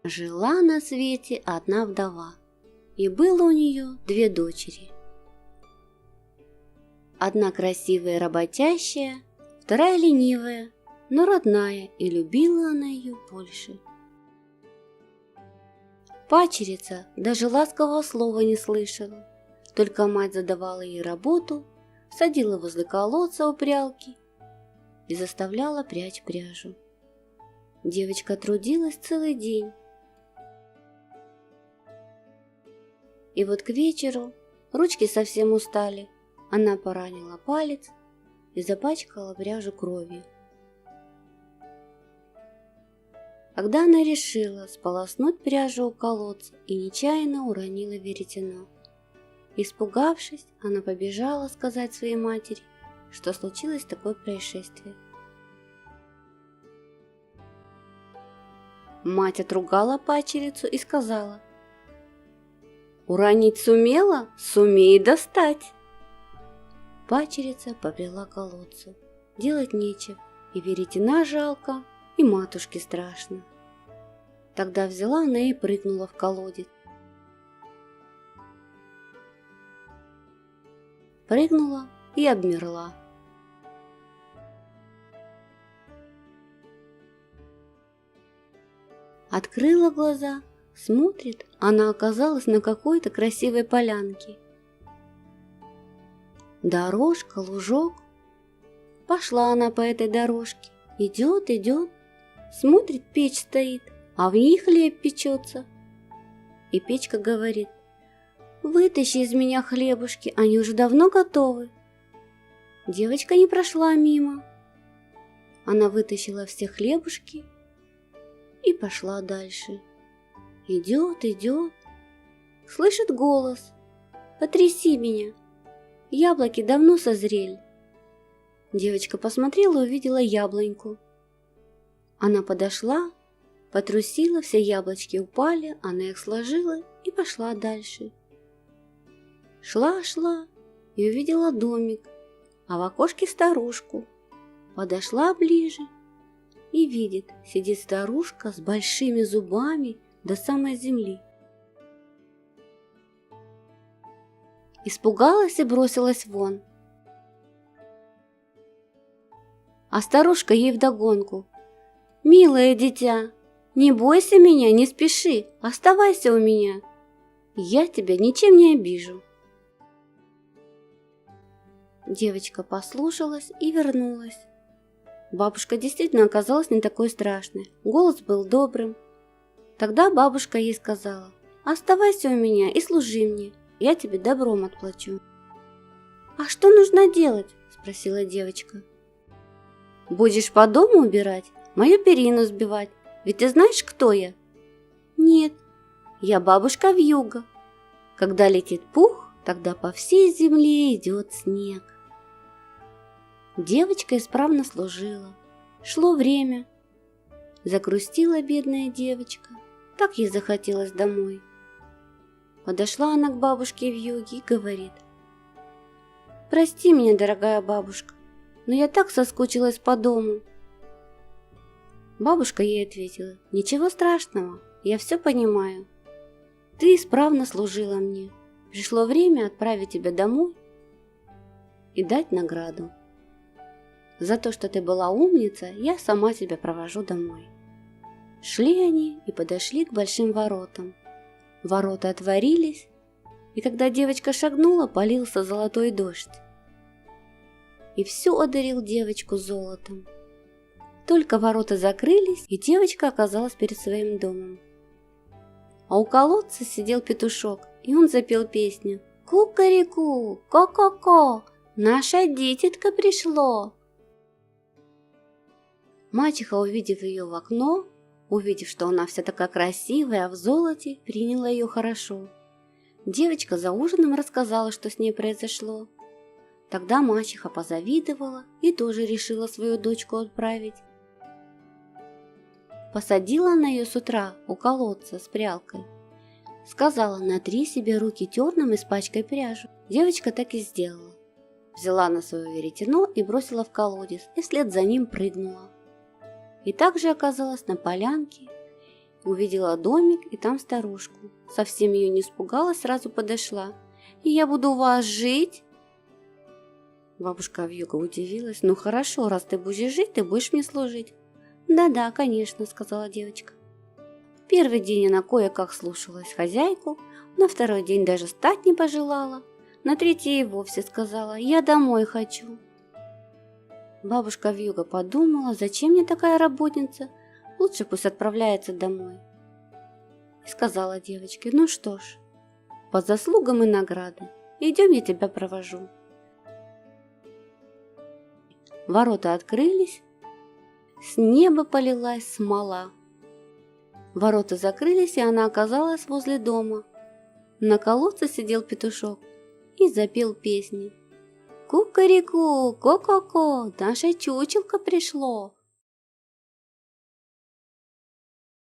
Жила на свете одна вдова, и было у нее две дочери. Одна красивая и работящая, вторая ленивая, но родная, и любила она ее больше. Падчерица даже ласкового слова не слышала, только мать задавала ей работу, садила возле колодца у прялки и заставляла прячь пряжу. Девочка трудилась целый день. И вот к вечеру ручки совсем устали, она поранила палец и запачкала пряжу кровью. Когда она решила сполоснуть пряжу у колодца и нечаянно уронила веретено. Испугавшись, она побежала сказать своей матери, что случилось такое происшествие. Мать отругала падчерицу и сказала: «Уронить сумела, сумей достать». Падчерица побрела к колодцу. Делать нечего, и веретена жалко, и матушке страшно. Тогда взяла она и прыгнула в колодец. Прыгнула и обмерла. Открыла глаза, смотрит, она оказалась на какой-то красивой полянке. Дорожка, лужок. Пошла она по этой дорожке. Идет, идет, смотрит, печь стоит, а в ней хлеб печется. И печка говорит: «Вытащи из меня хлебушки, они уже давно готовы». Девочка не прошла мимо. Она вытащила все хлебушки и пошла дальше. Идет, идет, слышит голос: «Потряси меня, яблоки давно созрели». Девочка посмотрела и увидела яблоньку. Она подошла, потрусила, все яблочки упали, она их сложила и пошла дальше. Шла и увидела домик, а в окошке старушку. Подошла ближе и видит, сидит старушка с большими зубами до самой земли. Испугалась и бросилась вон. А старушка ей вдогонку: «Милое дитя, не бойся меня, не спеши, оставайся у меня. Я тебя ничем не обижу». Девочка послушалась и вернулась. Бабушка действительно оказалась не такой страшной, голос был добрым. Тогда бабушка ей сказала: «Оставайся у меня и служи мне, я тебе добром отплачу». «А что нужно делать?» – спросила девочка. «Будешь по дому убирать, мою перину сбивать, ведь ты знаешь, кто я?» «Нет, я бабушка Вьюга. Когда летит пух, тогда по всей земле идет снег». Девочка исправно служила. Шло время. Загрустила бедная девочка, так ей захотелось домой. Подошла она к бабушке Вьюге и говорит: «Прости меня, дорогая бабушка, но я так соскучилась по дому». Бабушка ей ответила: «Ничего страшного, я все понимаю. Ты исправно служила мне. Пришло время отправить тебя домой и дать награду. За то, что ты была умница, я сама тебя провожу домой». Шли они и подошли к большим воротам. Ворота отворились, и когда девочка шагнула, полился золотой дождь. И все одарил девочку золотом. Только ворота закрылись, и девочка оказалась перед своим домом. А у колодца сидел петушок, и он запел песню: «Ку-ка-ри-ку, ко-ко-ко, наша дитятка пришло». Мачеха, увидев ее в окно, увидев, что она вся такая красивая, а в золоте, приняла ее хорошо. Девочка за ужином рассказала, что с ней произошло. Тогда мачеха позавидовала и тоже решила свою дочку отправить. Посадила она ее с утра у колодца с прялкой. Сказала: «Натри себе руки терном и испачкай пряжу». Девочка так и сделала. Взяла на свое веретено и бросила в колодец, и вслед за ним прыгнула. И также оказалась на полянке, Увидела домик и там старушку. Совсем ее не испугалась, сразу подошла. «И я буду у вас жить?» Бабушка Вьюга удивилась. «Ну хорошо, раз ты будешь жить, ты будешь мне служить». «Да-да, конечно», — сказала девочка. Первый день она кое-как слушалась хозяйку, на второй день даже встать не пожелала, на третий и вовсе сказала: «Я домой хочу». Бабушка Вьюга подумала: «Зачем мне такая работница? Лучше пусть отправляется домой». И сказала девочке: «Ну что ж, по заслугам и награды, идем, я тебя провожу». Ворота открылись, с неба полилась смола. Ворота закрылись, и она оказалась возле дома. На колодце сидел петушок и запел песни. «Кукареку, ко-ко-ко, наше чучелко пришло,